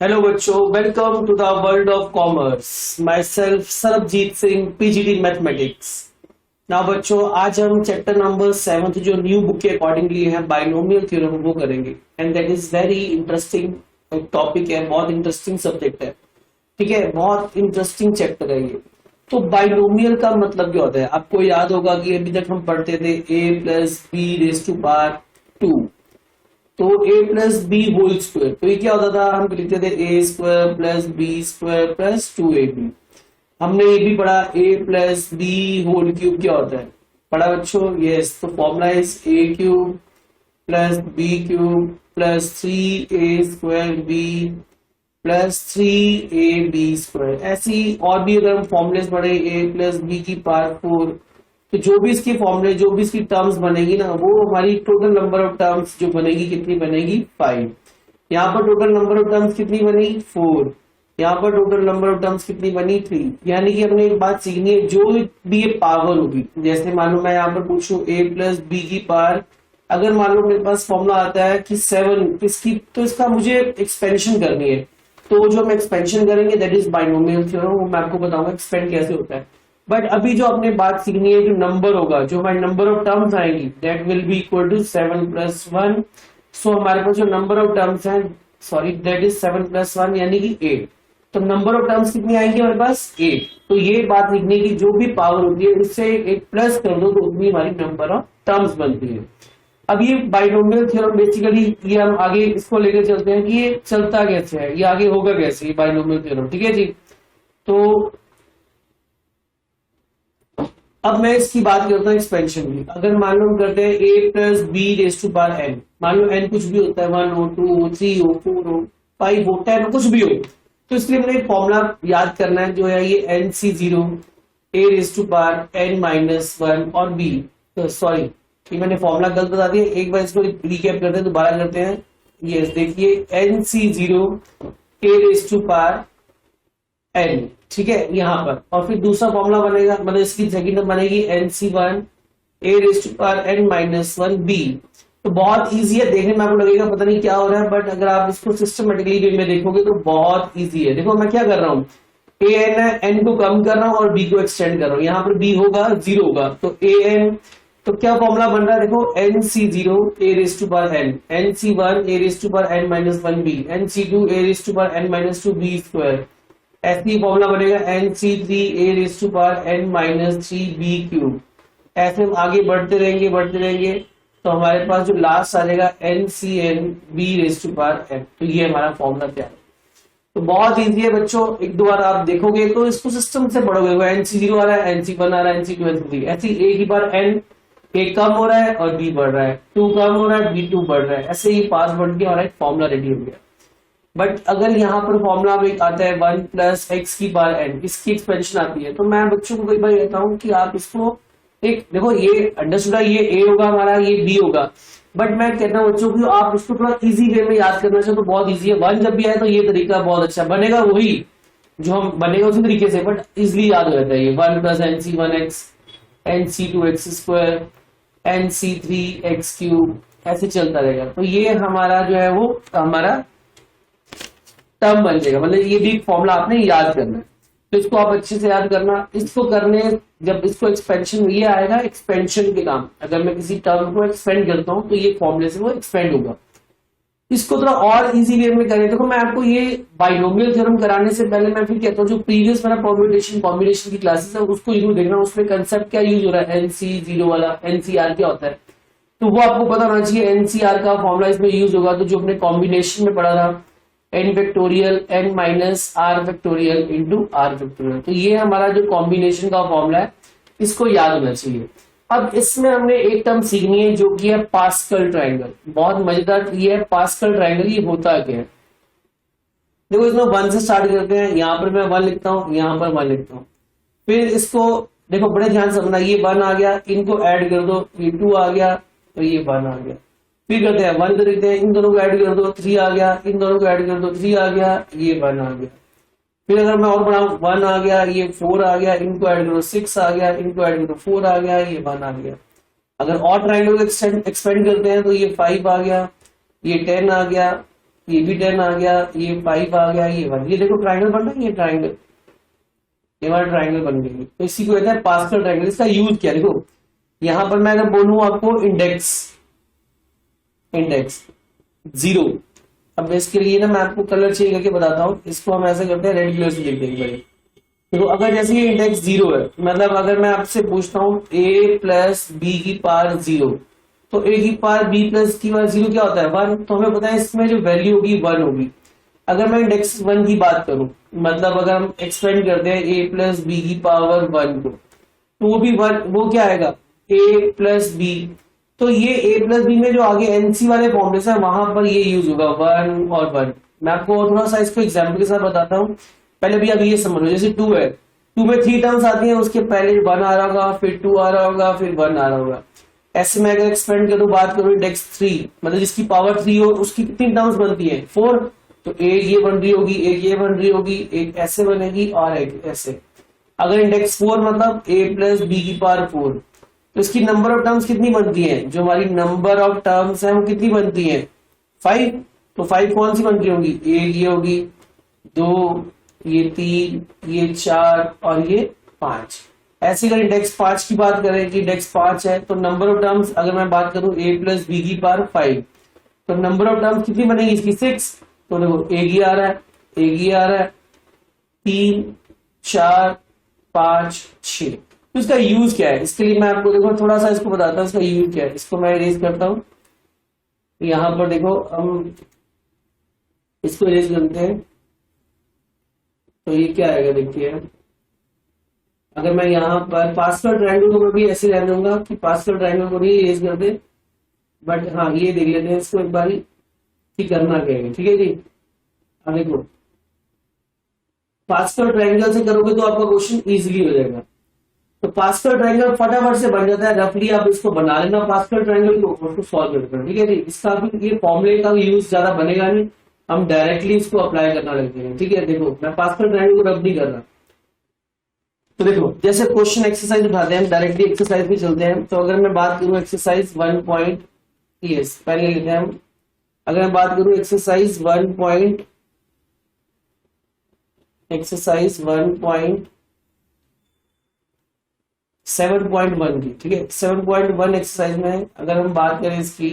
Hello बच्चों, welcome to the world of commerce. My self Sarabjeet Singh, PGT mathematics. Now बच्चों, आज हम चैप्टर नंबर 7 जो न्यू बुक के अकॉर्डिंगली है बाइनोमियल थ्योरम वो करेंगे। And that is very interesting topic है, बहुत इंटरेस्टिंग सब्जेक्ट है। ठीक है, बहुत इंटरेस्टिंग चैप्टर है ये। तो बाइनोमियल का मतलब क्या होता है? आपको याद होगा कि अभी तक हम पढ़ते थे a plus B raise to power 2। तो a plus B whole square, तो ये क्या होता था? हम लिखते थे A square plus B square plus 2ab। हमने ये भी पढ़ा a plus B whole cube क्या होता है, पढ़ा बच्चों? यस, तो formula is a cube plus B cube plus 3a square B plus 3ab square. ऐसी और भी अगर हम फॉर्मुलेस पढ़े a प्लस बी की पावर 4, तो जो भी इसके फॉर्मूले, जो भी इसकी टर्म्स बनेगी ना, वो हमारी टोटल नंबर ऑफ टर्म्स जो बनेगी कितनी बनेगी? 5। यहाँ पर टोटल नंबर ऑफ टर्म्स कितनी बनी? 4। यहाँ पर टोटल नंबर ऑफ टर्म्स कितनी बनी? 3। यानी कि हमने एक बात सीखनी है, जो भी ये पावर होगी, जैसे मान लो मैं यहाँ पर पूछूं a प्लस बी की पावर, अगर मान लो मेरे पास फॉर्मूला आता है कि 7 इसकी, तो इसका मुझे एक्सपेंशन करनी है। तो जो हम एक्सपेंशन करेंगे दैट इज बाइनोमियल थ्योरम, वो मैं आपको बताऊंगा एक्सपेंड कैसे होता है। बट अभी जो अपने बात सीखनी है, जो नंबर होगा, जो हमारे नंबर ऑफ टर्म्स आएंगी that will be equal to 7 plus 1। So हमारे पास जो नंबर ऑफ टर्म्स हैं, सॉरी दैट इज 7 प्लस 1 यानी कि 8। तो नंबर ऑफ टर्म्स कितनी आएंगी हमारे पास? 8। तो ये बात लिखने की, जो भी पावर होती है उससे एक प्लस कर दो तो उतनी हमारी नंबर ऑफ टर्म्स बनती है। अब ये बाइनोमियल थ्योरम बेसिकली ये हम आगे इसको लेकर चलते हैं कि ये चलता कैसे है, ये आगे होगा कैसे ये बाइनोमियल थ्योरम। ठीक है जी, तो अब मैं इसकी बात करता हूँ एक्सपेंशन की। अगर मान लो हम करते हैं a plus B raise to power n, मान लो n कुछ भी होता है, 1 हो, 2 हो, 3 हो, 4 हो, 5 हो, 10 हो, कुछ भी हो, तो इसके लिए मैंने एक फॉर्मूला याद करना है जो है ये NC0 a raise to power n minus 1 और b। तो सॉरी, ये मैंने फॉर्मूला गलत बता दिया, एक बार इसको रिकैप करते हैं, दोबारा करते हैं। ये देखिए NC0 a raise to power n, ठीक है, यहाँ पर। और फिर दूसरा फॉर्मूला बनेगा, मतलब इसकी सेकंड बनेगी NC1 a raise to power n minus 1 b। तो बहुत इजी है, देखने में आपको लगेगा पता नहीं क्या हो रहा है, बट अगर आप इसको सिस्टमेटिकली वे में देखोगे तो बहुत इजी है। देखो मैं क्या कर रहा हूँ, an है, n को कम कर रहा हूँ और b को एक्सटेंड कर रहा हूँ। यहाँ पर b होगा 0 होगा, तो an, तो क्या फॉर्मूला बन रहा है? देखो NC0 a raise to power n, NC1 a raise to power n minus 1b, NC2 a raise to power n minus 2b square. ऐसे ही फॉर्मूला बनेगा NC3 a raise to power n minus 3b cube. ऐसे हम आगे बढ़ते रहेंगे, तो हमारे पास जो लास्ट आ जाएगा NCn b raise to power n। तो ये हमारा फॉर्मूला क्या है? तो बहुत इजी है बच्चों, एक दो बार आप देखोगे तो इसको सिस्टम से पढ़ोगे। NC0 आ रहा है, NC1 आ रहा है, NC2 NC3, ऐसे ही a की बार n, a कम हो रहा है और b बढ़ रहा है, 2 कम हो रहा है, b2 बढ़ रहा है, ऐसे ही पास बढ़ के हमारा एक फॉर्मूला रेडी हो गया। बट अगर यहाँ पर फॉर्मूला में आता है 1 प्लस एक्स की पावर n, इसकी एक्सपेंशन आती है, तो मैं बच्चों को कई बार कहता हूँ कि आप इसको एक देखो, ये अंडरस्टूड है, ये a होगा हमारा, ये b होगा, बट मैं कहता हूँ बच्चों की आप इसको थोड़ा इजी वे में याद करना चाहिए। तो बहुत इजी है, 1 जब भी आए तो ये तरीका बहुत अच्छा बनेगा, वही जो हम बनेगा उसी तरीके से, बट इजिली याद हो जाता है। ये 1 plus NC1x, NC2x square, NC3x cube, ऐसे चलता रहेगा। तो ये हमारा जो है वो हमारा टर्म बन जाएगा, मतलब ये भी फॉर्मूला आपने याद करना है। तो इसको आप अच्छे से याद करना। इसको करने, जब इसको एक्सपेंशन, ये आएगा एक्सपेंशन के काम। अगर मैं किसी टर्म को एक्सपेंड करता हूं तो ये फॉर्मूले से वो एक्सपेंड होगा। इसको थोड़ा और इजी वे में करें। देखो मैं आपको ये बाइनोमियल थ्योरम कराने से पहले मैं फिर कहता हूँ, जो प्रीवियस मेरा परम्यूटेशन कॉम्बिनेशन की क्लासेस है उसको जरूर देखना, उसमें कंसेप्ट क्या यूज हो रहा है, NC0 वाला, NCR क्या होता है, तो वो आपको पता होना चाहिए। NCR का फॉर्मूला इसमें यूज होगा, तो जो अपने कॉम्बिनेशन में पढ़ा था n factorial n minus r factorial into r factorial, तो ये हमारा जो कॉम्बिनेशन का फॉर्मूला है, इसको याद होना चाहिए। अब इसमें हमने एक टर्म सीखनी है जो कि है पास्कल ट्रायंगल। बहुत मजेदार ये है पास्कल ट्रायंगल। ये होता क्या है? देखो इसमें 1 से स्टार्ट करते हैं, यहाँ पर मैं 1 लिखता हूँ, यहाँ पर 1 लिखता हूँ, फिर इसको देखो बड़े ध्यान से समझना, ये 1 आ गया, इनको ऐड कर दो, ये 2 आ गया, तो ये 1 आ गया। फिर करते हैं 1 लिखते हैं, इन दोनों को ऐड कर दो, 3 आ गया, इन दोनों को ऐड कर दो, 3 आ गया, ये 1 आ गया। फिर अगर मैं और बढ़ाऊं, 1 आ गया, ये 4 आ गया, इनको ऐड करो, 6 आ गया, इनको ऐड करो, 4 आ गया, ये 1 आ गया। अगर और ट्रायंगल को एक्सपेंड करते हैं तो ये 5 आ गया, ये 10 आ गया, ये भी 10 आ गया, ये 5 आ गया, ये 1। ये देखो ट्राइंगल बन रहा है, ये ट्राइंगल, ये हमारा ट्राइंगल बन गई। तो इसी को कहते हैं पास्कल ट्राइंगल। इसका यूज क्या है, देखो यहां पर मैं अगर बोलूं आपको इंडेक्स, इंडेक्स 0, अब इसके लिए ना मैं आपको कलर चेंज करके बताता हूँ। इसको हम ऐसे करते हैं, रेड कलर से लिख देंगे। देखो अगर जैसे ये इंडेक्स 0 है, मतलब अगर मैं आपसे पूछता हूँ a प्लस बी की पावर 0, तो a की पावर b प्लस की पावर 0 क्या होता है, 1। तो हमें पता है इसमें जो वैल्यू होगी 1 होगी। अगर मैं इंडेक्स 1 की बात करूं, मतलब अगर हम एक्सपेंड करते हैं a प्लस बी की पावर 1 को, तो वो भी 1, वो क्या आएगा a प्लस बी। तो ये a प्लस बी में जो आगे एनसी वाले फॉर्मूले है वहां पर ये यूज होगा 1 और 1। मैं आपको थोड़ा सा इसको एग्जाम्पल के साथ बताता हूँ। पहले भी अभी ये समझो, जैसे 2 है, 2 में 3 टर्म्स आती हैं, उसके पहले 1 आ रहा होगा, फिर 2 आ रहा होगा, फिर 1 आ रहा होगा। ऐसे में अगर एक्सपेंड करूं, बात करूं इंडेक्स 3, मतलब जिसकी पावर 3 हो, उसकी कितनी टर्म्स बनती है 4। तो एक ये बन रही होगी, एक ये बन रही होगी, एक ऐसे बनेगी और एक ऐसे। अगर इंडेक्स 4 मतलब a प्लस बी की पावर 4, तो इसकी नंबर ऑफ टर्म्स कितनी बनती है, जो हमारी नंबर ऑफ टर्म्स है वो कितनी बनती है 5। तो 5 कौन सी बन रही होगी, एक ये होगी, 2, ये 3, ये 4 और ये 5। ऐसे अगर इंडेक्स 5 की बात करें कि इंडेक्स 5 है, तो नंबर ऑफ टर्म्स अगर मैं बात करूं a प्लस बी की पावर 5, तो नंबर ऑफ टर्म्स कितनी बनेगी इसकी 6। तो देखो एक ही आ रहा है, एक ही आ रहा है, 3, 4, 5, 6। तो इसका यूज क्या है, इसके लिए मैं आपको देखो थोड़ा सा इसको बताता हूँ इसका यूज क्या है। इसको मैं इरेज करता हूं, यहां पर देखो हम इसको इरेज करते हैं, तो ये क्या आएगा देखिए। अगर मैं यहाँ पर पास्कल ट्रायंगल को भी ऐसे रहने दूंगा कि पास्कल ट्रायंगल को भी इरेज कर दे, बट हाँ ये देख लेते हैं इसको एक बार कि करना क्या है। ठीक है जी, अब देखो पास्कल ट्रायंगल से करोगे तो आपका क्वेश्चन इजीली हो जाएगा। तो पास्कल ट्रायंगल फटाफट से बन जाता है, रफली आप इसको बना लेना पास्कल ट्रायंगल को, उसको सॉल्व करना। ठीक है जी, इसका भी ये फॉर्मूले का यूज ज्यादा बनेगा नहीं, हम डायरेक्टली इसको अप्लाई करना लगते हैं। ठीक है, देखो मैं पास्कल ट्रायंगल को रब नहीं कर रहा। तो देखो जैसे क्वेश्चन एक्सरसाइज उठाते हैं, डायरेक्टली एक्सरसाइज भी चलते हैं। तो अगर मैं बात करूं एक्सरसाइज 1 पॉइंट, यस पहले लेते हैं हम। अगर मैं बात करूं एक्सरसाइज 1.7.1 की, ठीक है 7.1 एक्सरसाइज में अगर हम बात करें इसकी,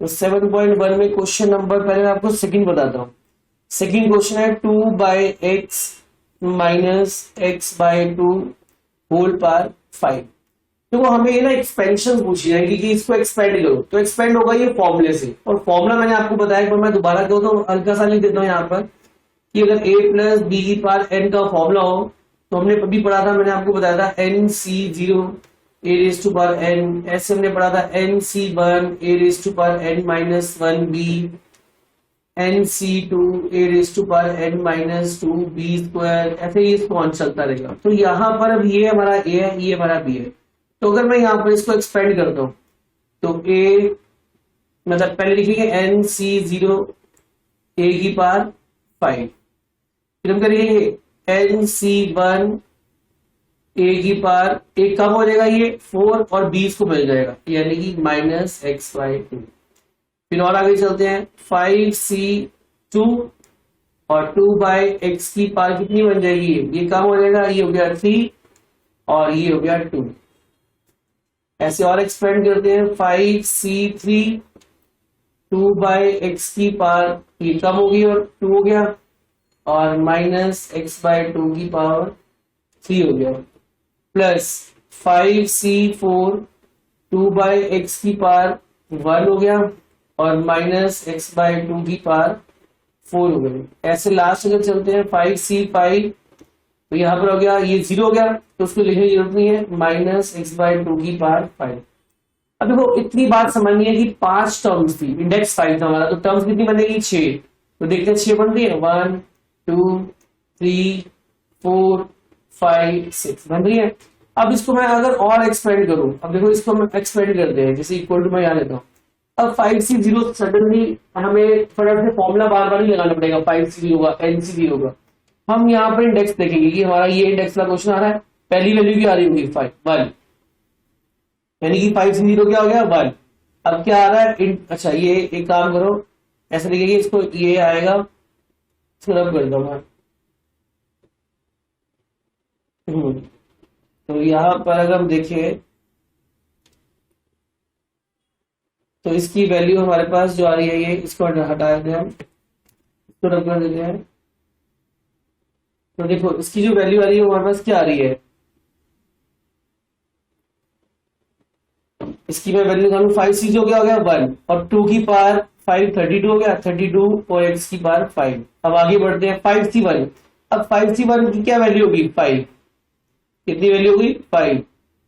तो 7.1 में क्वेश्चन नंबर, पहले मैं आपको सेकंड बताता हूं। सेकंड क्वेश्चन है 2/x minus x by 2 whole power 5। देखो हमें ये ना एक्सपेंशन पूछी जाएगी कि इसको एक्सपेंड करो, तो एक्सपेंड होगा ये फॉर्मूले से। और फॉर्मूला मैंने आपको बताया, पर मैं दोबारा कहूँ तो हल्का सा लिख देता हूँ यहाँ पर कि अगर a प्लस बी की पावर n का फॉर्मूला हो, तो हमने अभी पढ़ा था, मैंने आपको बताया था NC0 a raise to power n, ऐसे हमने पढ़ा था NC1 a raise to power n minus 1b, NC2 a raise to power n minus 2b square, ऐसे ही इसको ऑन चलता रहेगा। तो यहाँ पर अब ये हमारा a है, ये हमारा b है। तो अगर मैं यहाँ पर इसको एक्सपेंड करता हूँ, तो a मतलब पहले लिखेंगे NC0 a की पावर 5, फिर हम करेंगे NC1 a की पावर, एक कम हो जाएगा ये 4 और 20 को मिल जाएगा, यानी कि माइनस x/2। फिर और आगे चलते हैं 5C2 और 2/x की पावर कितनी बन जाएगी, ये कम हो जाएगा, ये हो गया 3 और ये हो गया 2। ऐसे और एक्सपेंड करते हैं 5C3 2/x की पावर, ये कम होगी और 2 हो गया, और माइनस x/2 की पावर 3 हो गया, प्लस 5C4 2/x की पावर 1 हो गया और माइनस x/2 की पावर 4 हो गई। ऐसे लास्ट अगर चलते हैं 5C5, तो यहाँ पर हो गया ये 0 हो गया, तो उसको लिखने की जरूरत नहीं है, माइनस x/2 की पावर 5। अब देखो इतनी बात समझनी है कि 5 टर्म्स थी, इंडेक्स 5 था हमारा, तो टर्म्स कितनी बनेगी 6। तो देखते हैं 6 बन रही है, 1 2 3 4 5 6 बन रही है। अब इसको मैं अगर और एक्सपेंड करूं, अब देखो इसको हम एक्सपेंड करते हैं, जैसे इक्वल टू मैं यहाँ लेता हूँ। अब 5C0 सडनली हमें फटाफट से फॉर्मूला बार बार नहीं लगाना पड़ेगा, 5C0 का NC0 का। हम यहाँ पर इंडेक्स देखेंगे कि हमारा ये इंडेक्स का क्वेश्चन आ रहा है, पहली वैल्यू भी आ रही होगी 1, यानी कि 5C0 क्या हो गया 1। अब क्या आ रहा है, अच्छा ये एक काम करो, ऐसा लिखेंगे, इसको ये आएगा, इसको रब कर दूंगा। तो यहाँ पर अगर हम देखें तो इसकी वैल्यू हमारे पास जो आ रही है, ये इसको हटा देते हैं, इसको रब कर देते हैं। तो देखो इसकी जो वैल्यू आ रही है हमारे पास क्या आ रही है, इसकी मैं वैल्यू निकालू, 5c जो क्या हो गया 1, और 2 की पावर 5 32 हो गया, 32 और x की पावर 5। अब आगे बढ़ते हैं 5c1। अब 5c1 की क्या वैल्यू होगी 5, कितनी वैल्यू होगी 5,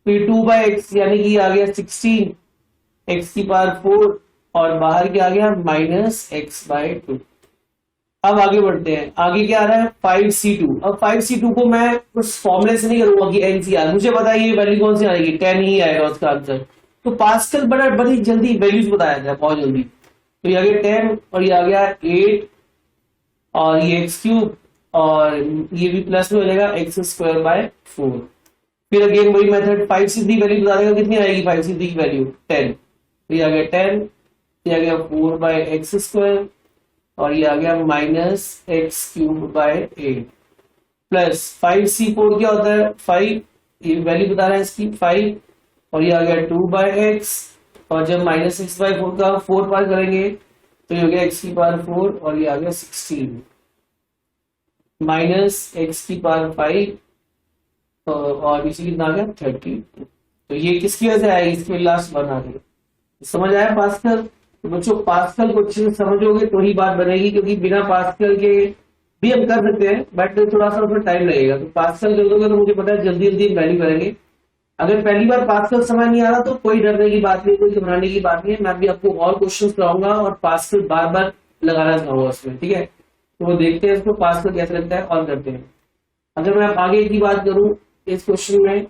फिर 2/x यानी कि आ गया 16, x की पावर 4 और बाहर क्या आ गया -x/2। अब आगे बढ़ते हैं, आगे क्या आ रहा है 5c2। अब 5c2 को मैं कुछ फॉर्मूले से नहीं करूंगा कि NCR, मुझे पता है ये वैल्यू कौन सी आएगी, 10 ही आएगा उसका आंसर। तो पास्कल बड़ी जल्दी वैल्यूज बताया जाए, बहुत जल्दी। तो ये आ गया 10 और ये आ गया 8 और ये x³ और ये भी प्लस में हो जाएगा x²/4। फिर अगेन वही मेथड, 5c3 वैल्यू बता देगा, कितनी आएगी 5c3 की वैल्यू 10। तो ये आ गया 10, ये आ गया 4/x² और ये आ गया -x³/8 प्लस 5c4 क्या होता है 5, ये वैल्यू बता रहा है इसकी 5 और ये आ गया 2/x और जब -x/4 का 4 पार करेंगे तो ये हो गया x की पावर 4 और ये आ गया 16 -x की पावर 5 और नीचे कितना आ गया 30। तो ये किसकी वजह से आएगी, इसकी लास्ट वन आ गई। समझ आया पास्कल? तो बच्चों पास्कल को अच्छे से समझोगे तो ही बात बनेगी, क्योंकि बिना पास्कल के भी हम कर सकते हैं बट थोड़ा सा उसमें टाइम लगेगा। तो पास्कल कर दोगे तो मुझे पता है जल्दी जल्दी वैल्यू करेंगे। अगर पहली बार पास्कल समझ नहीं आ रहा तो कोई डरने की बात नहीं, कोई घबराने की बात नहीं है। मैं भी आपको और क्वेश्चन कराऊंगा और पास्कल बार बार लगाना चाहूंगा उसमें, ठीक है। तो वो देखते हैं इसको पास्कल कैसे लगता है और करते हैं। अगर मैं आगे की बात करूं इस क्वेश्चन में,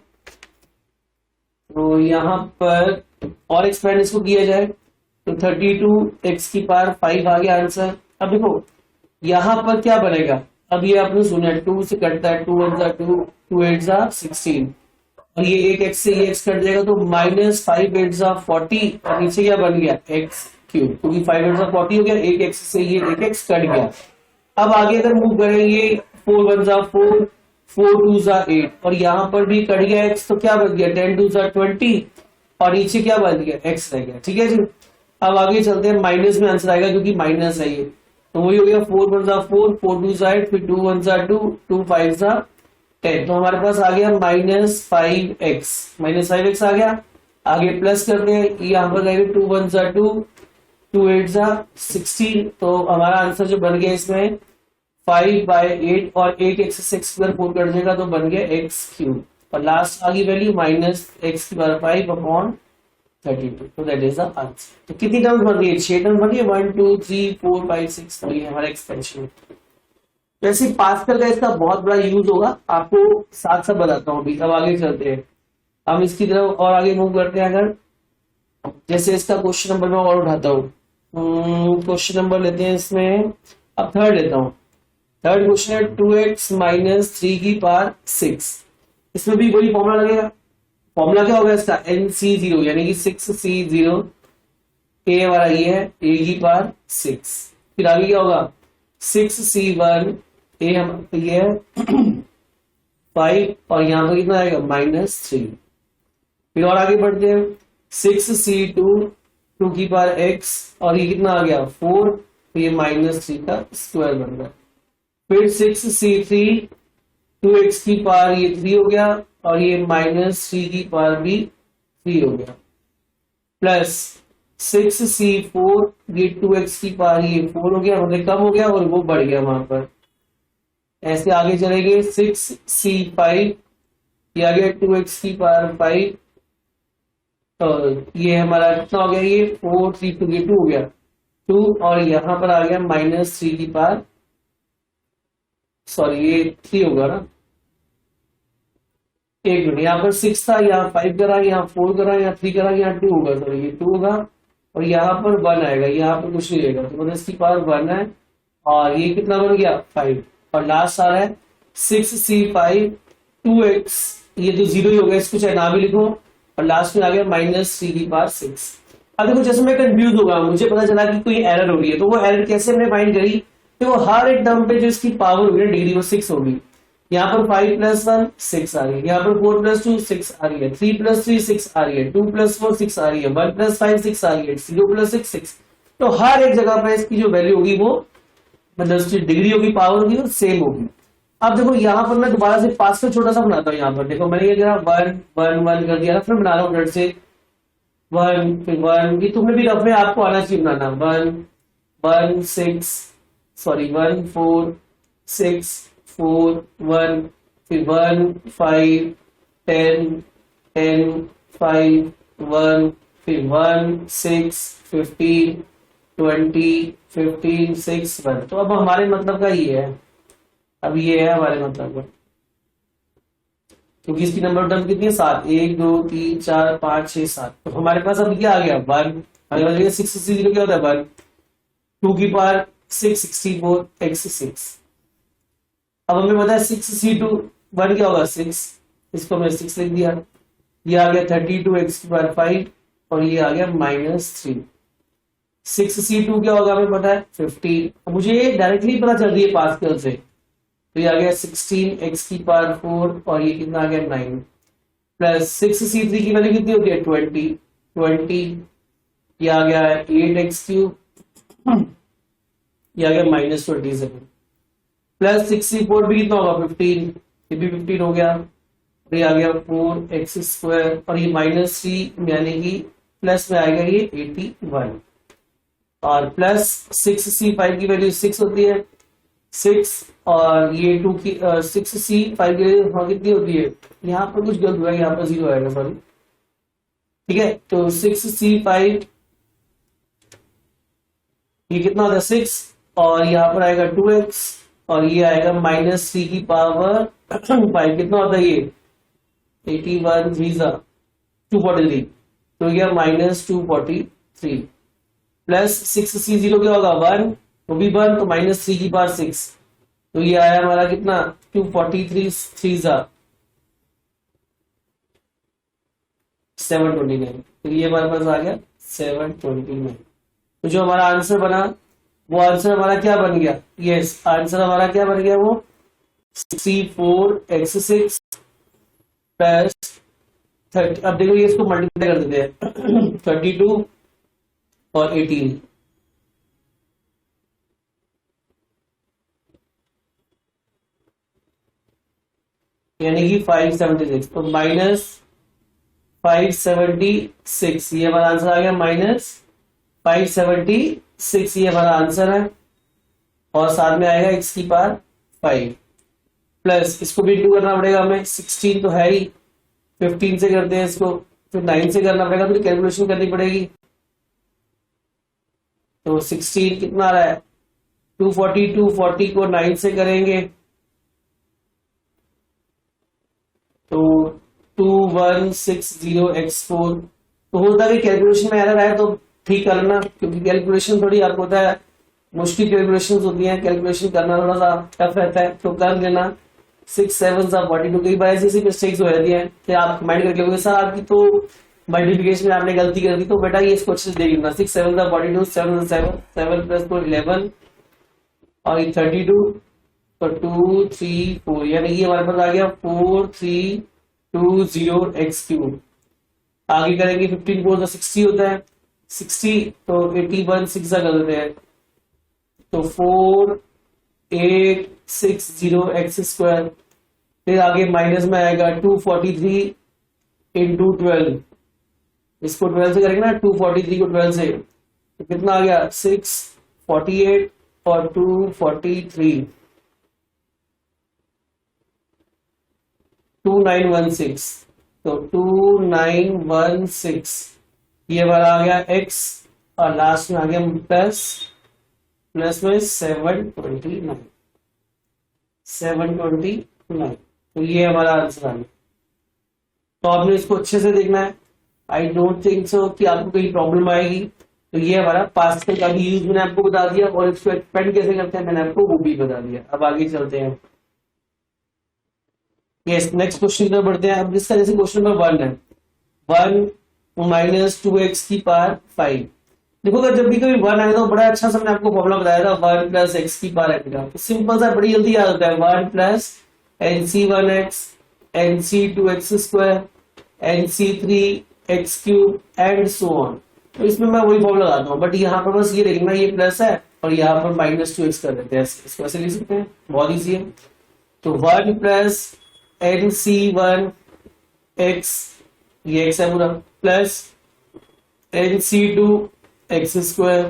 तो यहाँ पर और एक्सपेंड इसको किया जाए तो 32x की पावर 5 आ गया आंसर। अब देखो यहाँ पर क्या बनेगा, अब ये आपने सुना 2 से कटता है, 2 1 जा 2, 2 8 जा 16 और ये एक x से ये x कट जाएगा तो -5 8 जा 40 और नीचे क्या बन गया x³, क्योंकि 5 8 जा 40 हो गया, एक x से ये एक x कट गया। अब आगे अगर मूव करेंगे 4 1 जा 4, 4 2 जा 8 और यहाँ पर भी कट गया x तो क्या बन गया 10 2 जा 20 और नीचे क्या बन गया x रह गया, ठीक है जी। अब आगे चलते हैं, माइनस में आंसर आएगा क्योंकि माइनस है ये, तो वही हो गया 4 1 जा 4, 4 2 जा 8, फिर 2 1 जा 2, 2 5 जा 10। तो हमारे पास आ गया -5x आ गया। आगे प्लस करते हैं, यहाँ पर गए 2 1 जा 2, 2 8 जा 16। तो हमारा आंसर जो बन गया इसमें 5/8 और एक x से x² 4 कर देगा तो बन गया x³ और लास्ट आ गई वैल्यू -x/5/32। तो दैट इज द आंसर। तो कितनी टर्म्स बन गई, 6 टर्म्स बन गई, 1 2 3 4 5 6। तो ये हमारा एक्सपेंशन। वैसे पास्कल का इसका बहुत बड़ा यूज होगा, आपको साथ साथ बताता हूँ अभी। अब आगे चलते हैं, हम इसकी तरफ और आगे मूव करते हैं। अगर जैसे इसका क्वेश्चन नंबर मैं और उठाता हूँ, क्वेश्चन नंबर लेते हैं इसमें, अब थर्ड लेता हूँ। थर्ड क्वेश्चन है 2x - 3 की पावर 6। इसमें भी वही फॉर्मूला लगेगा। फॉर्मूला क्या होगा इसका NC0 यानी कि 6C0 a वाला ये है a की पावर 6। फिर आगे क्या होगा 6C1 a हम ये है 5 और यहाँ पर कितना आएगा -3। फिर और आगे बढ़ते हैं 6C2 2 की पावर x और ये कितना आ गया 4, तो ये -3 का स्क्वायर बन गया। फिर 6C3 2x की पावर ये 3 हो गया और ये -3 की पावर भी 3 हो गया, प्लस 6C4 ये 2x की पावर ये 4 हो गया, मतलब कम हो गया और वो बढ़ गया वहां पर। ऐसे आगे चलेंगे 6C5 ये आ गया 2x की पावर 5 और ये हमारा कितना हो गया, ये 4 3 2 ये 2 हो गया 2 और यहां पर आ गया -3 की पावर, सॉरी ये 3 होगा ना, एक मिनट, यहाँ पर 6 था, यहाँ 5 करा, यहाँ 4 करा, यहाँ 3 करा, यहाँ 2 होगा, सॉरी ये 2 होगा और यहाँ पर 1 आएगा, यहाँ पर कुछ नहीं रहेगा, तो मतलब इसकी पावर 1 है और ये कितना बन गया 5 और लास्ट आ रहा है 6C5 2x, ये तो 0 ही हो गया, इसको चाहे ना भी लिखो और लास्ट में आ गया -3 की पावर 6। अब देखो जैसे मैं कंफ्यूज हो गया, मुझे पता चला कि कोई एरर हो रही है, तो वो एरर कैसे हमने फाइंड करी, तो वो हर एक टर्म पे जो इसकी पावर होगी ना डिग्री वो 6 होगी। यहाँ पर 5+1 6 आ रही है, यहाँ पर 4+2 6 आ रही है, 3+3 6 आ रही है, 2+4 6 आ रही है, 1+5 6 आ रही है, 0+6 6। तो हर एक जगह पर इसकी जो वैल्यू होगी वो मतलब उसकी डिग्री होगी, पावर होगी, वो सेम होगी। अब देखो यहाँ पर मैं दोबारा से पास का छोटा सा बनाता हूँ। यहाँ पर देखो मैंने ये करा 1 1 1 कर दिया, फिर बना रहा हूँ से 1 फिर 1, ये तुमने भी रफ में आपको आना चाहिए बनाना। 1 1 6 सॉरी 1 4 6 4 1 फिर 1 5 10 10 5 1 फिर 1 6 15 20 15 6 1। तो अब हमारे मतलब का ये है, अब ये है हमारे मतलब का, क्योंकि इसकी नंबर टर्म कितनी है 7, 1 2 3 4 5 6 7। तो हमारे पास अब क्या आ गया 1, अगर 6 से 0 क्या होता है 1, 2 की पावर 6 64 x 6। अब हमें पता है 6 c2 1 क्या होगा 6, इसको हमने 6 लिख दिया। ये आ गया 32 x की पावर 5 और ये आ गया -3। 6 c2 क्या होगा हमें पता है 15। अब मुझे ये डायरेक्टली पता चल रही है पास्कल से, तो ये आ गया 16 x की पावर 4 और ये कितना आ गया 9 प्लस 6 c3 की वैल्यू कितनी होती है 20 ये आ गया 8x क्यूब, ये आ गया -27 प्लस 6 c4 भी कितना होगा 15, ये भी 15 हो गया, और ये आ गया 4x² और ये -3 यानी कि प्लस में आएगा ये 81 और प्लस 6 c5 की वैल्यू 6 होती है 6 और ये 2 की 6 c5 की वैल्यू कितनी होती है, यहाँ पर कुछ गलत हुआ है, यहाँ पर 0 आएगा सॉरी, ठीक है। तो 6 c5 ये कितना होता है 6 और यहाँ पर आएगा 2x और ये आएगा -3 की पावर 5, कितना होता है ये 81 243, तो यह -243 प्लस 6 c0 क्या होगा 1, वो भी 1 तो -3 की पावर 6, तो ये आया हमारा कितना 243 3 729, तो ये हमारे पास आ गया 729। तो जो हमारा आंसर बना वो आंसर हमारा क्या बन गया, यस आंसर हमारा क्या बन गया वो 64x6 प्लस 30। अब देखो ये इसको मल्टीप्लाई कर देते हैं 32 और 18, यानी कि 576, तो -576 ये हमारा आंसर आ गया, -576 ये हमारा आंसर है, और साथ में आएगा x की पावर 5 प्लस इसको भी इंटू करना पड़ेगा हमें, 16 तो है ही, 15 से करते हैं इसको, फिर 9 से करना पड़ेगा, तो कैलकुलेशन करनी पड़ेगी। तो 16 कितना आ रहा है 240, 240 को 9 से करेंगे तो 2160x4। तो होता है कैलकुलेशन में एरर है तो ठीक करना, क्योंकि कैलकुलेशन थोड़ी आपको होता है मुश्किल कैलकुलेशन होती है, कैलकुलेशन करना थोड़ा सा टफ रहता है, तो कर लेना 6 7 42। कई बार ऐसी मिस्टेक्स हो जाती है फिर आप कमेंट करके बोलोगे सर आपकी तो मल्टीप्लिकेशन में आपने गलती कर दी, तो बेटा ये इसको अच्छे से देख लेना 6 7 42 7 7 प्लस 4 11 और 32 तो 2 3 4, यानी ये हमारे पास आ गया 4320x3। आगे करेंगे 15 4 60 होता है 60, तो 81 6 कर देते हैं, तो 4860x²। फिर आगे माइनस में आएगा 243 इंटू 12, इसको 12 से करेंगे ना, 243 को 12 से, तो कितना आ गया 648 और 243 2916, तो 2916 ये वाला आ गया x और लास्ट में आ गया प्लस में 729, तो ये हमारा आंसर आ गया। तो आपने इसको अच्छे से देखना है, आई डोंट थिंक सो कि आपको कोई प्रॉब्लम आएगी। तो ये हमारा पास्कल का भी यूज मैंने आपको बता दिया, और इसको एक्सपेंड कैसे करते हैं मैंने आपको वो भी बता दिया। अब आगे चलते हैं, यस नेक्स्ट क्वेश्चन की तरफ बढ़ते हैं। अब जिसका जैसे क्वेश्चन नंबर 1 है, 1 माइनस 2x की पावर 5। देखो अगर जब भी कभी 1 आएगा तो बड़ा अच्छा सा मैंने आपको फॉर्मूला बताया था 1 प्लस एक्स की पावर n का। तो सिंपल सा बड़ी जल्दी याद होता है 1 plus nc1x nc2x square nc3x cube and so on. तो इसमें मैं वही फॉर्मूला लगाता हूँ, बट यहाँ पर बस ये देखना ये प्लस है और यहाँ पर माइनस 2x कर देते हैं, इसको ऐसे लिख सकते हैं, बहुत ईजी है। तो 1 प्लस nc1x ये x है पूरा plus nc2x square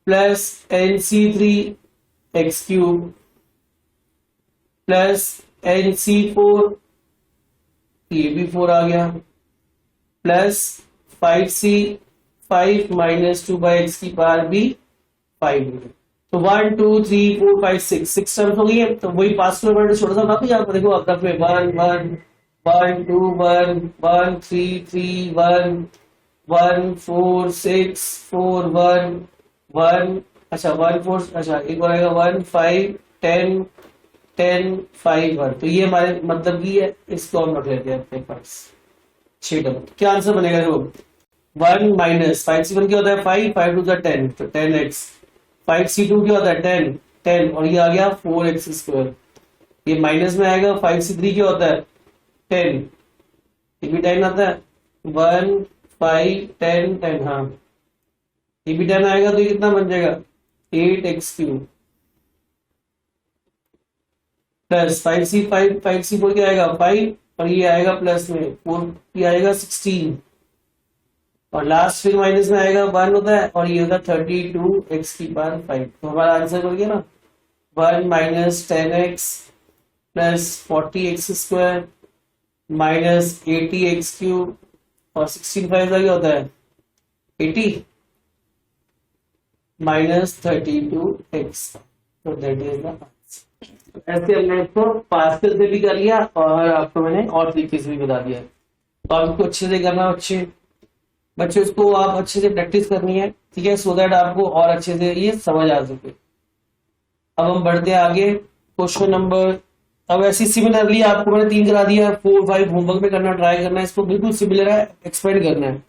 plus nc3x cube plus nc4 ये भी 4 आ गया plus 5c 5 minus 2 by x की पावर भी 5 हो गया। तो 1 2 3 4 5 6 टर्म्स हो गई है। तो वही पास किलोमीटर छोटा सा वापस यहाँ पर देखो आपका 1 1 1 2 1 1 3 3 1 1 4 6 4 1 1 अच्छा 1 4 अच्छा एक और आएगा 1 5 10 10 5 1। तो ये हमारे मतलब की है, इसको हम रख लेते हैं अपने पास 6 टर्म। क्या आंसर बनेगा देखो 1 माइनस 5c1 क्या होता है 5 5 टू 10 तो 10x 5c2 क्या होता है 10 10 और ये आ गया 4x स्क्वायर। ये माइनस में आएगा 5c3 क्या होता है 10 ये भी 10 आता है 1 5 10 10 हाँ ये भी 10 आएगा तो ये कितना बन जाएगा 8x क्यूब प्लस 5c4 क्या आएगा 5 और ये आएगा प्लस में 4 ये आएगा 16 और लास्ट फिर माइनस में आएगा 1 होता है और ये होगा 32x की पावर 5। तो हमारा आंसर हो गया ना 1 minus 10x plus 40x square minus 80x cube और 16 5 का क्या होता है 80 माइनस 32x। तो दैट इज द आंसर। ऐसे हमने इसको पास्कल से भी कर लिया और आपको मैंने और तरीके से भी बता दिया। तो आपको अच्छे से करना बच्चे उसको आप अच्छे से प्रैक्टिस करनी है, ठीक है, सो दैट आपको और अच्छे से ये समझ आ सके। अब हम बढ़ते हैं आगे क्वेश्चन नंबर। अब ऐसी सिमिलरली आपको मैंने 3 करा दिया, 4 5 होमवर्क में करना, ट्राई करना है, इसको बिल्कुल सिमिलर है, एक्सपेंड करना है।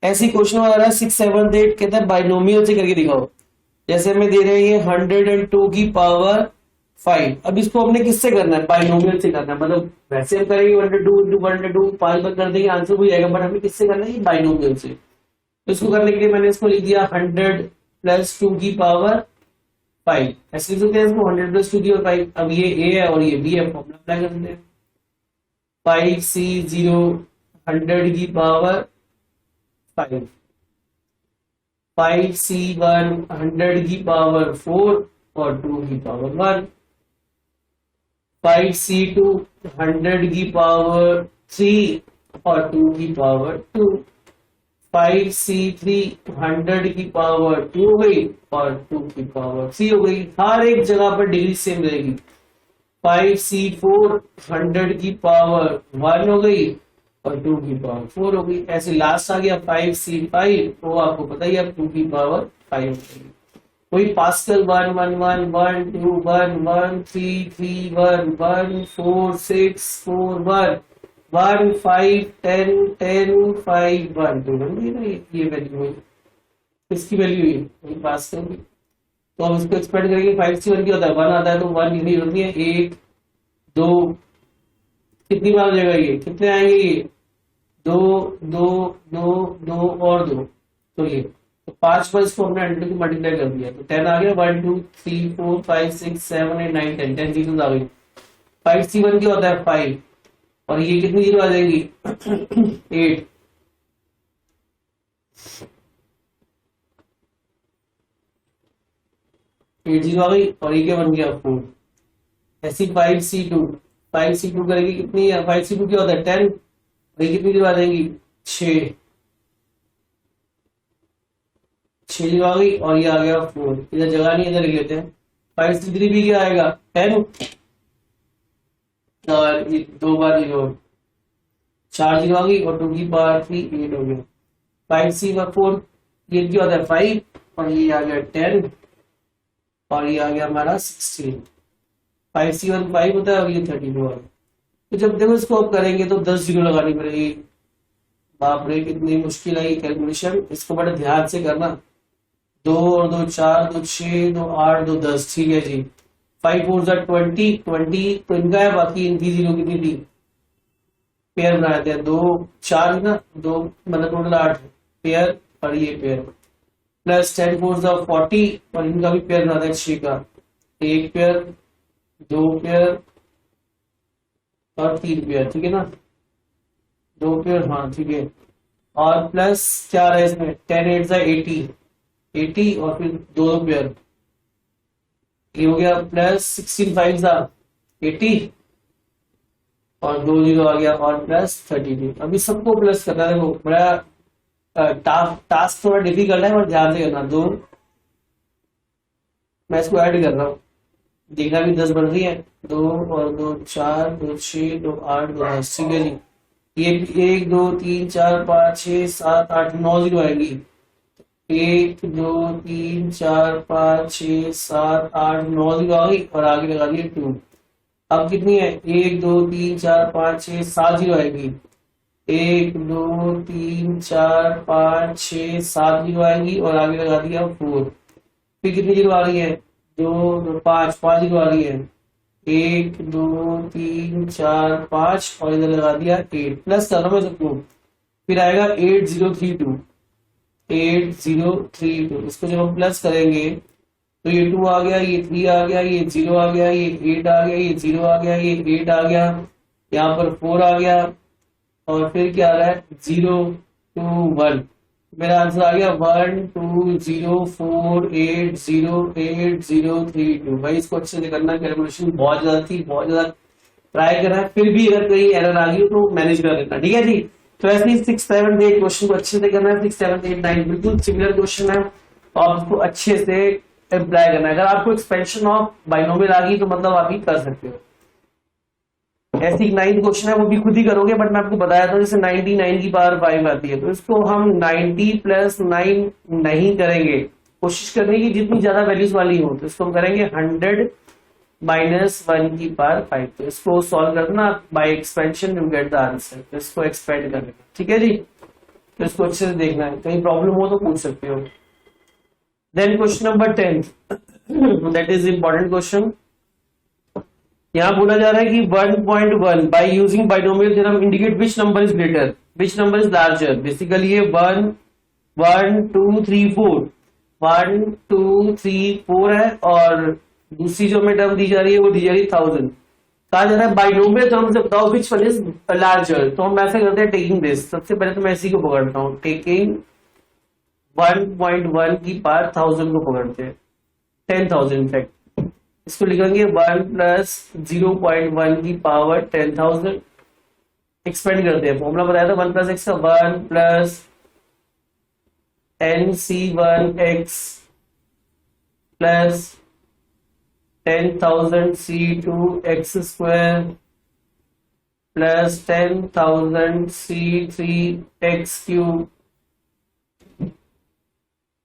ऐसी क्वेश्चन आ रहा है 6 7 8 कहता है बाइनोमियल से करके दिखाओ। जैसे हमें दे रहे हैं 102 की पावर 5। अब इसको हमने किससे करना है बाइनोमियल से करना है, मतलब वैसे हम करेंगे 102 5 बार कर देंगे आंसर हो जाएगा, बट हमें किससे करना है बाइनोमियल से। तो इसको करने के लिए मैंने इसको लिख दिया 100 प्लस 2 की पावर 5। ऐसे लिख सकते हैं इसको 100 प्लस 2 की पावर 5। अब ये a है और ये b है, फॉर्मूला अप्लाई कर देते हैं 5c0 100 की पावर 5 5c1 100 की पावर 4 और 2 की पावर 1 5c2 100 की पावर 3 और 2 की पावर 2 5c3 100 की पावर 2 हो गई और 2 की पावर 3 हो गई। हर एक जगह पर डिग्री सेम रहेगी। 5c4 100 की पावर 1 हो गई और 2 की पावर 4 हो गई। ऐसे लास्ट आ गया 5c5 वो आपको पता ही है 2 की पावर 5 हो गई। वही पास्कल 1 1 1 1 2 1 1 3 3 1 1 4 6 4 1 1 5 10 10 5 1 तो बन गई ना ये वैल्यू हुई, इसकी वैल्यू हुई वही पास्कल की। तो हम इसको एक्सपेंड करेंगे 5c1 की होता है 1 आता है तो 1 लिखनी होती है 1 2 कितनी बार हो जाएगा ये कितने आएंगे ये 2 2 2 2 और 2 तो ये तो 5 पर इसको हमने 100 को मल्टीप्लाई कर दिया तो 10 आ गया 1 2 3 4 5 6 7 8 9 10 10 जीरो आ गई। 5c1 क्या होता है 5 और ये कितनी जीरो आ जाएगी 8 8 जीरो आ गई और ये क्या बन गया 4। ऐसी 5c2 करेगी कितनी है 5c2 क्या होता है 10 और ये कितनी जीरो आ जाएंगी 6 जीरो आ गई और ये आ गया 4। इधर जगह नहीं इधर लिख लेते हैं 5c3 भी क्या आएगा 10 और ये 2 बार जीरो 4 जीरो आ गई और 2 की पावर 3 8 हो गया। 5c4 ये क्या होता है 5 और ये आ गया 10 और ये आ गया हमारा 16। 5c1 5 होता है और ये 32 आ गया। तो जब देखो इसको आप करेंगे तो 10 जीरो लगानी पड़ेगी बाप रे कितनी मुश्किल है ये कैलकुलेशन, इसको बड़े ध्यान से करना। 2 और 2 4, 2 6, 2 8, 2 10, ठीक है जी। 5 4 20, 20 तो इनका है, बाकी इनकी जीरो कितनी थी, पेयर बना देते हैं। 2 4 ना, दो मतलब टोटल 8 पेयर, और ये पेयर प्लस 10 4 40, और इनका भी पेयर बना दें 6 का, एक पेयर, दो पेयर और 3 पेयर, ठीक है ना, 2 पेयर, हाँ ठीक है। और प्लस क्या रहा है इसमें, 10 8 80, 80 और फिर 2 पेयर, ये हो गया। प्लस 16 5 80 और 2 जीरो आ गया, और प्लस 32। अभी सबको प्लस करना है, देखो बड़ा टास्क थोड़ा डिफिकल्ट है और ध्यान से करना। दो, मैं इसको ऐड कर रहा हूँ, देखना भी 10 बन रही है। 2 और 2 4, 2 6, 2 8, 2 10, ठीक है जी। ये 1 2 3 4 5 6 7 8 9 जीरो आएगी। 1 2 3 4 5 6 7 8 9 जीरो आ गई, और आगे लगा दिए 2। अब कितनी है, 1 2 3 4 5 6 7 जीरो आएगी। 1 2 3 4 5 6 7 जीरो आएगी, और आगे लगा दिया 4। फिर कितनी जीरो आ रही है, 2 2 5 जीरो आ रही है। 1 2 3 4 5, और इधर लगा दिया 8, प्लस कर रहा हूँ मैं सबको। फिर आएगा 8032, 8032। इसको जब हम प्लस करेंगे तो ये 2 आ गया, ये 3 आ गया, ये 0 आ गया, ये 8 आ गया, ये 0 आ गया, ये 8 आ गया, यहाँ पर 4 आ गया, और फिर क्या आ रहा है, 0 2 1। मेरा आंसर आ गया 1 2 0 4 8 0 8 0 3 2। भाई इसको अच्छे से करना, कैलकुलेशन बहुत ज्यादा थी, बहुत ज्यादा ट्राई करा है, फिर भी अगर कहीं एरर आ गई तो मैनेज कर लेना, ठीक है जी। तो ऐसे ही 6 7 8 क्वेश्चन को अच्छे से करना है। 6 7 8 9 बिल्कुल सिमिलर क्वेश्चन है, और उसको अच्छे से अप्लाई करना है। अगर आपको एक्सपेंशन ऑफ बाइनोमियल आ गई तो मतलब आप ही कर सकते हो। ऐसी 9 क्वेश्चन है, वो भी खुद ही करोगे, बट मैं आपको बताया था जैसे 99 की पावर 5 आती है, तो इसको हम 90 + 9 नहीं करेंगे, कोशिश करने की जितनी ज्यादा वैल्यूज वाली हो, तो इसको हम करेंगे 100 - 1 की पावर 5। तो इसको सॉल्व करना by expansion, you get the answer. तो इसको एक्सपेंड करना, ठीक है जी। तो इसको अच्छे से देखना है, कहीं प्रॉब्लम हो तो पूछ सकते हो। Then question number 10, that is important question. यहाँ बोला जा रहा है कि 1.1 by using binomial theorem indicate which number is greater, which number is larger. Basically ये 1 1 2 3 4 1 2 3 4 है, और दूसरी जो हमें टर्म दी जा रही है वो दी जा रही है 1000। कहा जा रहा है बाइनोमियल थ्योरम से बताओ विच वन इज लार्जर। तो हम ऐसे करते हैं, टेकिंग दिस, सबसे पहले तो मैं इसी को पकड़ता हूँ, टेकिंग 1.1 की पावर 1000 को पकड़ते हैं, 10,000 इनफैक्ट। इसको लिखेंगे 1 + 0.1 की पावर 10,000। एक्सपेंड करते हैं, फॉर्मूला बताया था 1 + x का, 1 + nc1x plus 10,000 c2x² plus 10,000 c3x³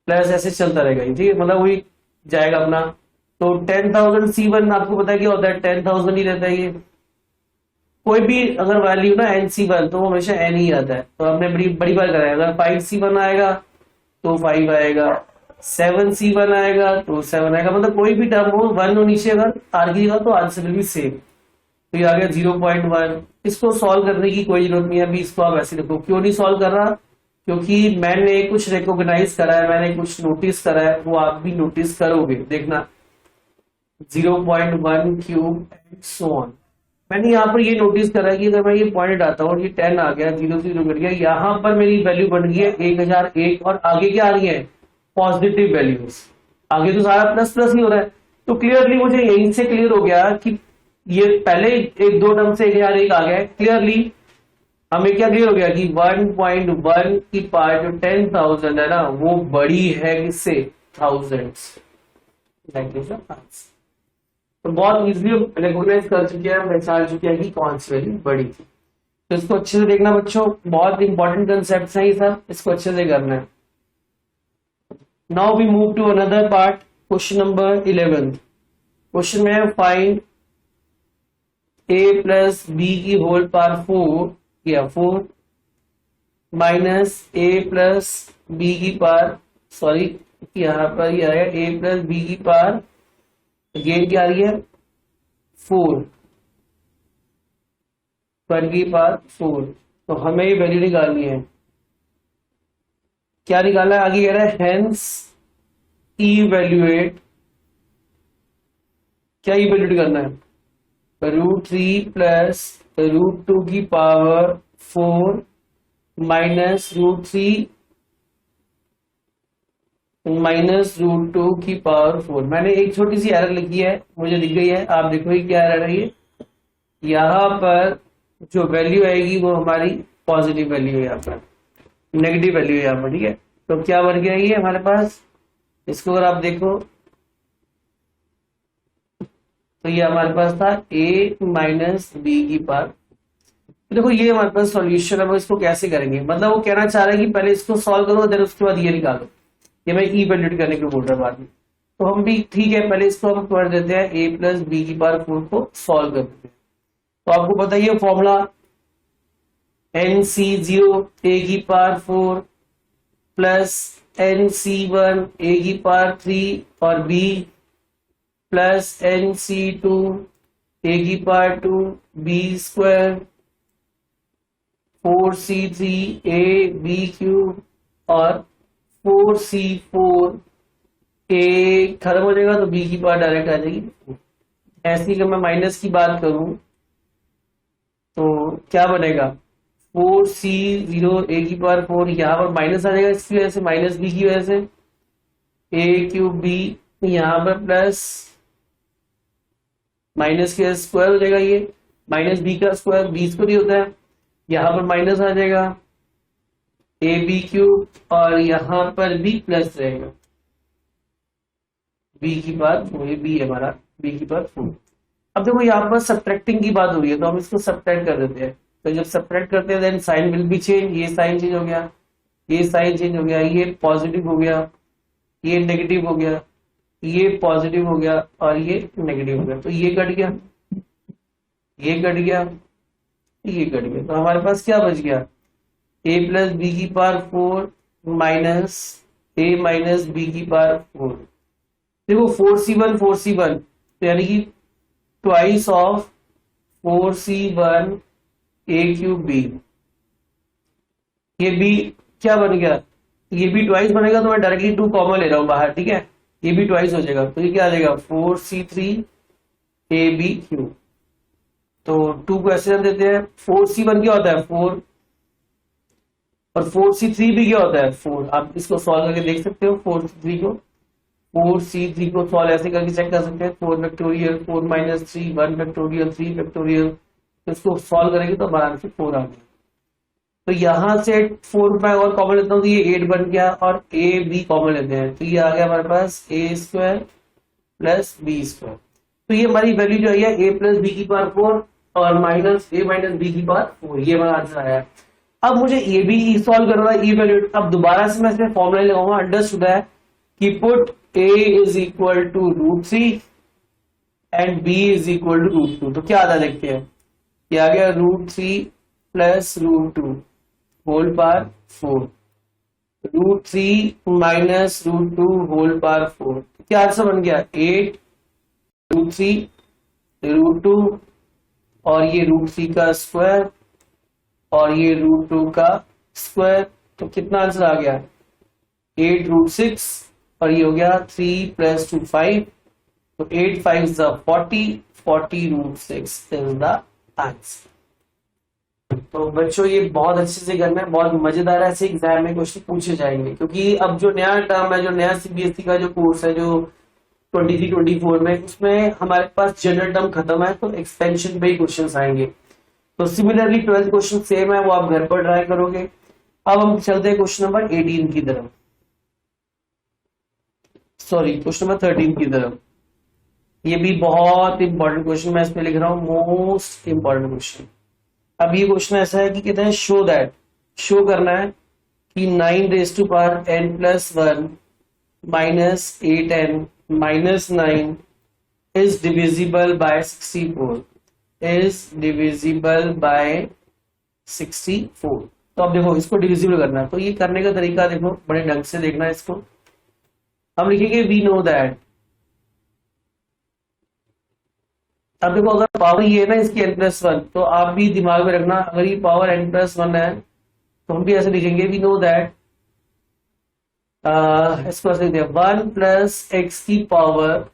plus ऐसे चलता रहेगा, ठीक है, मतलब वही जाएगा अपना। तो 10,000 c1 आपको पता है क्या होता है, 10,000 ही रहता है ये। कोई भी अगर वैल्यू ना nc1 तो वो हमेशा n ही आता है, तो हमने बड़ी बड़ी बार कराया। अगर 5c1 आएगा तो 5 आएगा, 7c1 आएगा तो 7 आएगा, मतलब कोई भी टर्म हो 1 हो नीचे अगर आर की जगह, तो आंसर भी सेम। तो ये आ गया 0.1। इसको सॉल्व करने की कोई जरूरत नहीं है अभी, इसको आप ऐसे देखो। क्यों नहीं सॉल्व कर रहा, क्योंकि मैंने कुछ रिकॉग्नाइज करा है, मैंने कुछ नोटिस करा है, वो आप भी नोटिस करोगे, देखना। 0.1 क्यूब एंड सो ऑन। मैंने यहाँ पर ये नोटिस करा कि अगर मैं ये पॉइंट आता हूँ और ये 10 आ गया, 0 0 कट गया, यहाँ पर मेरी वैल्यू बन गई है 1001, और आगे क्या आ रही है, पॉजिटिव वैल्यूज। आगे तो सारा प्लस प्लस ही हो रहा है। तो क्लियरली मुझे यहीं से क्लियर हो गया कि ये पहले एक दो टर्म से 1001 आ गया है। क्लियरली हमें क्या क्लियर हो गया कि 1.1 की पावर जो 10,000 है ना, वो बड़ी है किससे, थाउजेंड्स। तो बहुत इजीली रिकॉग्नाइज कर चुके हैं, पहचान चुके हैं कि कौन सी वैल्यू बड़ी थी। तो इसको अच्छे से देखना बच्चों, बहुत इंपॉर्टेंट कंसेप्ट है ये सब, इसको अच्छे से करना है। Now we move to another part, question number 11। Question में फाइंड a + b की होल पावर 4 या 4 माइनस ए प्लस बी की पावर, सॉरी यहाँ पर ये आया ए प्लस बी की पावर, गेन क्या आ रही है 4 पर की पावर 4। तो हमें ये वैल्यू निकालनी है, क्या निकालना है आगे कह रहा है हेंस इवेल्युएट, क्या इवेल्युएट करना है √3 प्लस √2 की पावर 4 माइनस √3 माइनस √2 की पावर 4। मैंने एक छोटी सी एरर लिखी है, मुझे दिख गई है, आप देखो ये क्या एरर है। ये यहाँ पर जो वैल्यू आएगी वो हमारी पॉजिटिव वैल्यू है, यहाँ पर नेगेटिव वैल्यू है यहाँ पर, ठीक है। तो क्या बन गया ये हमारे पास, इसको अगर आप देखो तो ये हमारे पास था a माइनस बी की पावर। देखो ये हमारे पास सॉल्यूशन है, वो इसको कैसे करेंगे, मतलब वो कहना चाह रहा है कि पहले इसको सॉल्व करो देन उसके बाद ये निकालो, ये मैं इवैल्यूएट करने को बोल रहा हूँ बाद में। तो हम भी ठीक है, पहले इसको हम कर देते हैं a प्लस बी की पावर 4 को सॉल्व कर देते हैं। तो आपको पता ही है फॉर्मूला NC0 a की पावर 4 प्लस NC1 a की पावर 3 और b प्लस NC2 a की power 2 b square 4C3 a b cube और 4C4 a खत्म हो जाएगा तो b की पावर डायरेक्ट आ जाएगी। ऐसी अगर मैं माइनस की बात करूं तो क्या बनेगा 4C0 a की पावर 4, यहाँ पर माइनस आ जाएगा इसकी वजह से, माइनस b की वजह से a क्यूब b, यहाँ पर प्लस माइनस के स्क्वायर हो जाएगा, ये माइनस बी का स्क्वायर बी स्क्वायर ही होता है, यहाँ पर माइनस आ जाएगा ए बी क्यूब और यहाँ पर भी प्लस रहेगा बी की बात, वही बी है हमारा बी की बात 4। अब देखो यहाँ पर सब्ट्रैक्टिंग की बात हो रही है तो हम इसको सब्ट्रैक्ट कर देते हैं। तो जब सब्ट्रैक्ट करते हैं then sign will be change, ये साइन चेंज हो गया, ये साइन चेंज हो गया, ये पॉजिटिव हो गया, ये नेगेटिव हो गया, ये पॉजिटिव हो गया और ये नेगेटिव हो गया। तो ये कट गया, ये कट गया, ये कट गया। तो हमारे पास क्या बच गया a प्लस बी की power 4 minus a minus b की पावर 4। देखो 4C1 तो यानी कि twice of 4C1 a cube b, ये b क्या बन गया, ये भी ट्वाइस बनेगा तो मैं डायरेक्टली 2 कॉमन ले रहा हूं बाहर, ठीक है, ये भी ट्वाइस हो जाएगा तो ये क्या आ जाएगा 4C3 ab क्यूब। तो 2 को ऐसे रख देते हैं, 4C1 क्या होता है 4 और 4C3 भी क्या होता है 4। आप इसको सॉल्व करके देख सकते हो 4C3 को सॉल्व ऐसे करके चेक कर सकते हैं 4 फैक्टोरियल 4 माइनस 3 1 फैक्टोरियल 3 फैक्टोरियल, तो इसको सॉल्व करेंगे तो हमारा आंसर 4 आ गया। तो यहां से 4 मैं और कॉमन लेता हूं तो ये 8 बन गया और a b कॉमन लेते हैं तो ये आ गया हमारे पास a square plus b square. तो ये हमारी वैल्यू जो है a प्लस बी की पावर 4 और माइनस a माइनस बी की पावर 4, ये हमारा आंसर आया। अब मुझे ये भी सॉल्व करना है इवैल्यूएट। अब दोबारा से मैं इसमें फॉर्मूला लगाऊंगा, अंडरस्टूड है कि put a is equal to √3 and b is equal to √2। तो क्या आता देखते हैं, ये आ गया √3 plus √2 whole power 4, √3 minus √2 whole power 4। क्या आंसर बन गया 8 √3 √2 और ये √3 का स्क्वायर और ये √2 का स्क्वायर। तो कितना आंसर आ गया 8 √6 और ये हो गया 3 प्लस 2 5, तो 8 5 is 40 √6 is the आंसर। तो बच्चों ये बहुत अच्छे से करना है, बहुत मजेदार ऐसे एग्जाम में क्वेश्चन पूछे जाएंगे, क्योंकि अब जो नया टर्म है, जो नया सीबीएसई का जो कोर्स है जो 23-24 में, उसमें हमारे पास जनरल टर्म खत्म है तो एक्सपेंशन पे ही क्वेश्चन आएंगे। तो सिमिलरली 12th क्वेश्चन सेम है, वो आप घर पर ट्राई करोगे। अब हम चलते हैं क्वेश्चन नंबर 18 की तरफ, सॉरी क्वेश्चन नंबर 13 की तरफ। ये भी बहुत इंपॉर्टेंट क्वेश्चन, मैं इसमें लिख रहा हूं मोस्ट इंपॉर्टेंट क्वेश्चन। अब ये क्वेश्चन ऐसा है कि कहते हैं शो दैट, शो करना है कि 9n plus 1 minus 8n minus 9 is divisible by 64, is divisible by 64। तो तो अब देखो इसको डिविजिबल करना है, तो ये करने का तरीका देखो बड़े ढंग से देखना है इसको। हम लिखेंगे वी नो दैट, अब देखो अगर पावर ये है ना इसकी n+1, तो आप भी दिमाग में रखना अगर ये पावर n+1 है तो हम भी ऐसे लिखेंगे वी नो दैट, इसको ऐसे लिखते हैं 1 + x की पावर,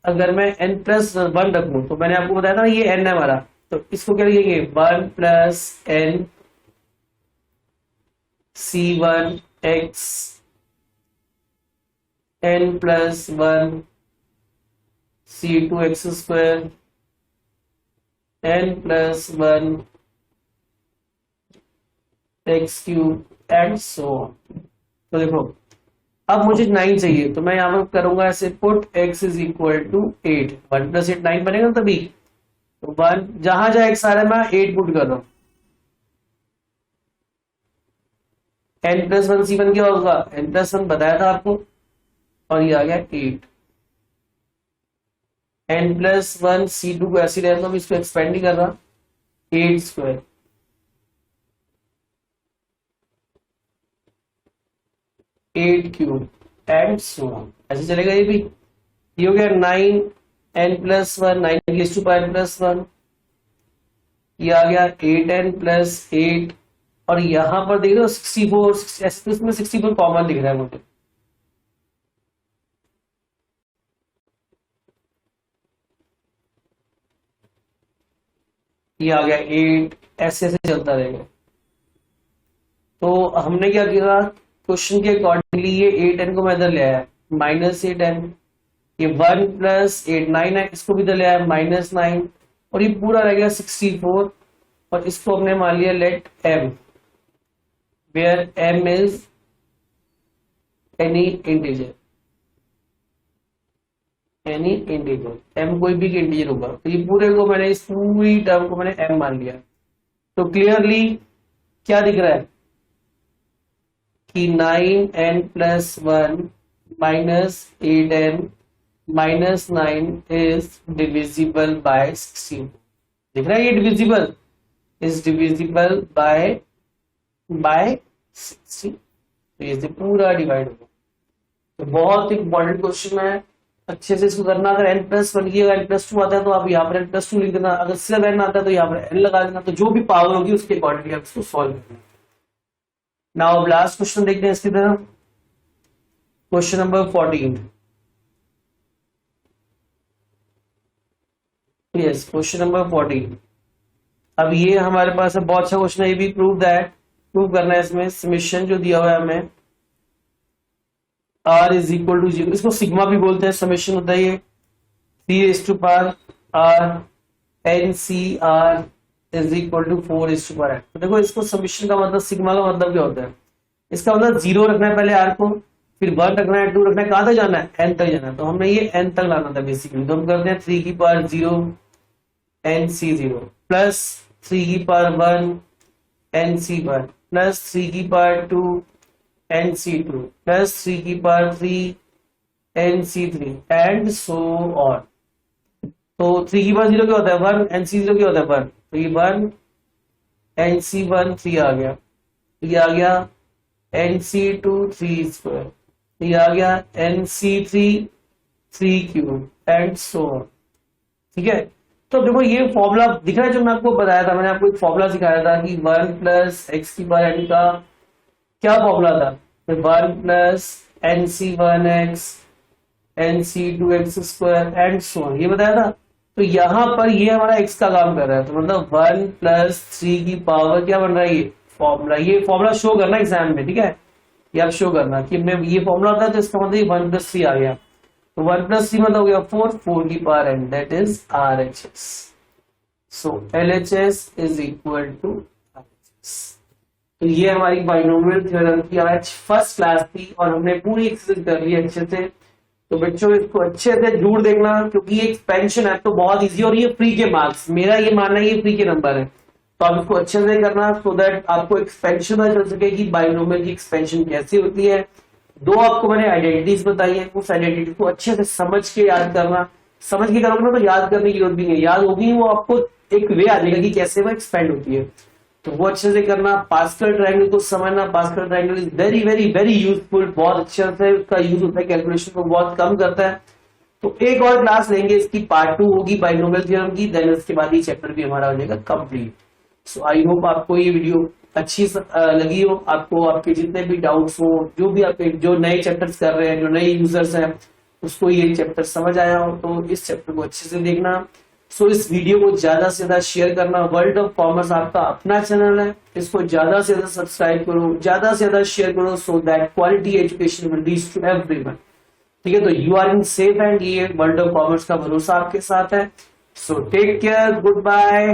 अगर मैं n+1 रखूं तो मैंने आपको बताया था ये n है हमारा, तो इसको क्या लिखेंगे 1 + n c1x n+1 c2x² n+1 x³ and so on. तो देखो अब मुझे 9 चाहिए, तो मैं यहां पर करूंगा ऐसे पुट x = 8, 1 + 8 9 बनेगा तभी, तो 1 जहां जहां x आ रहा है मैं 8 पुट कर रहा हूं, n+1 c1 क्या होगा, n+1 बताया था आपको, और ये आ गया 8, n+1 c2 को ऐसे रहता हूं, इसको एक्सपेंड नहीं कर रहा, 8²8³ एंड सो ऑन, ऐसे चलेगा ये भी। ये हो गया 9 n+1 9n+1, ये आ गया 8n+8, और यहां पर देख रहे हो 64, ऐसे तो इसमें 64 कॉमन दिख रहा है मुझे, ये आ गया 8, ऐसे ऐसे चलता रहेगा। तो हमने क्या किया, क्वेश्चन के अकॉर्डिंगली ये 8n को मैं इधर ले आया -8n, ये 1 + 8 9 है, इसको भी इधर ले आया -9, और ये पूरा रह गया 64, और इसको हमने मान लिया let m, where m is any integer, any integer, m कोई भी इंटीजर होगा, तो ये पूरे को मैंने इस पूरी टर्म को मैंने m मान लिया। तो क्लियरली क्या दिख रहा है कि 9n+1 -8n -9 is divisible by 16, दिख रहा है ये डिविजिबल, इज डिविजिबल बाय 16, तो ये पूरा डिवाइड होगा। तो बहुत इंपॉर्टेंट क्वेश्चन है, अच्छे से इसको करना। अगर n+1 की अगर n+2 आता है तो आप यहाँ पर n+2 लिख देना, अगर सिर्फ n आता है तो यहाँ पर n लगा देना, तो जो भी पावर होगी उसके अकॉर्डिंगली आप इसको सॉल्व करना। नाउ लास्ट क्वेश्चन देखते हैं इसकी तरफ, question number 14। Yes, question number 14। अब ये हमारे पास है बहुत अच्छा क्वेश्चन है, ये भी प्रूव करना है। इसमें समेशन जो दिया हुआ है हमें r = 0, इसको सिग्मा भी बोलते हैं, समेशन होता है ये 3r NCr = 4/n। तो देखो इसको समेशन का मतलब, सिग्मा का मतलब क्या होता है, इसका मतलब 0 रखना है पहले r को, फिर 1 रखना है, 2 रखना है, कहां तक जाना है n तक जाना है, तो हमने ये n तक लाना था बेसिकली। तो हम करते हैं 3^0 NC0 plus 3^1 NC1 plus 3^2 NC2 plus 3^3 NC3 and so on. तो 3^0 क्या होता है 1, NC0 क्या होता है 1, तो ये 1 NC1 3 आ गया, ये आ गया NC2 3², ये आ गया NC3 3³ एंड सो ऑन। ठीक है, तो देखो ये फॉर्मूला दिख रहा है जो मैं आपको बताया था, मैंने आपको एक फॉर्मूला सिखाया था कि 1 + x⁴n का क्या फॉर्मूला था, 1 + NC1x NC2x² and so on, ये बताया था। तो यहां पर ये हमारा x का काम कर रहा है, तो मतलब 1 + 3 की पावर क्या बन रहा है, ये फॉर्मूला शो करना एग्जाम में। ठीक है, ये आप शो करना कि मैं ये फॉर्मूला था, तो इसका मतलब 1 + 3 आ गया, तो 1 + 3 मतलब हो गया 4 की power n, that is RHS। So LHS = RHS। तो ये हमारी बाइनोमियल थ्योरम की आज फर्स्ट क्लास थी, और हमने पूरी एक्सरसाइज कर ली अच्छे से। तो बच्चों इसको अच्छे से जरूर देखना, क्योंकि ये एक्सपेंशन है तो बहुत इजी, और ये फ्री के मार्क्स, मेरा ये मानना है ये फ्री के नंबर है, तो आप इसको अच्छे से करना सो दैट आपको एक्सपेंशन पता चल सके कि बाइनोमियल की एक्सपेंशन कैसी होती है। 2 आपको मैंने आइडेंटिटीज बताई है, उस आइडेंटिटी को अच्छे से समझ के याद करना, समझ के करोगे ना तो याद करने की जरूरत भी नहीं, याद होगी वो आपको एक वे आ जाएगा कि कैसे वो एक्सपेंड होती है। तो वो अच्छे से करना। पास्कल ट्रायंगल को समझना, pascal triangle is very very very useful, बहुत अच्छा से उसका यूज होता है, कैलकुलेशन को बहुत कम करता है। तो एक और क्लास लेंगे, इसकी पार्ट 2 होगी बाइनोमियल थ्योरम की, देन उसके बाद ये चैप्टर भी हमारा हो जाएगा कंप्लीट। सो आई होप आपको ये वीडियो अच्छी लगी हो, आपको आपके जितने भी डाउट्स हो, जो भी आप जो नए चैप्टर्स कर रहे हैं, जो नए यूजर्स हैं, उसको ये चैप्टर समझ आया हो, तो इस चैप्टर को अच्छे से देखना। सो इस वीडियो को ज्यादा से ज्यादा शेयर करना। वर्ल्ड ऑफ कॉमर्स आपका अपना चैनल है, इसको ज्यादा से ज्यादा सब्सक्राइब करो, ज्यादा से ज्यादा शेयर करो, so that quality education will reach to everyone. ठीक है, तो you are in safe and ये वर्ल्ड ऑफ कॉमर्स का भरोसा आपके साथ है। So take care, good bye.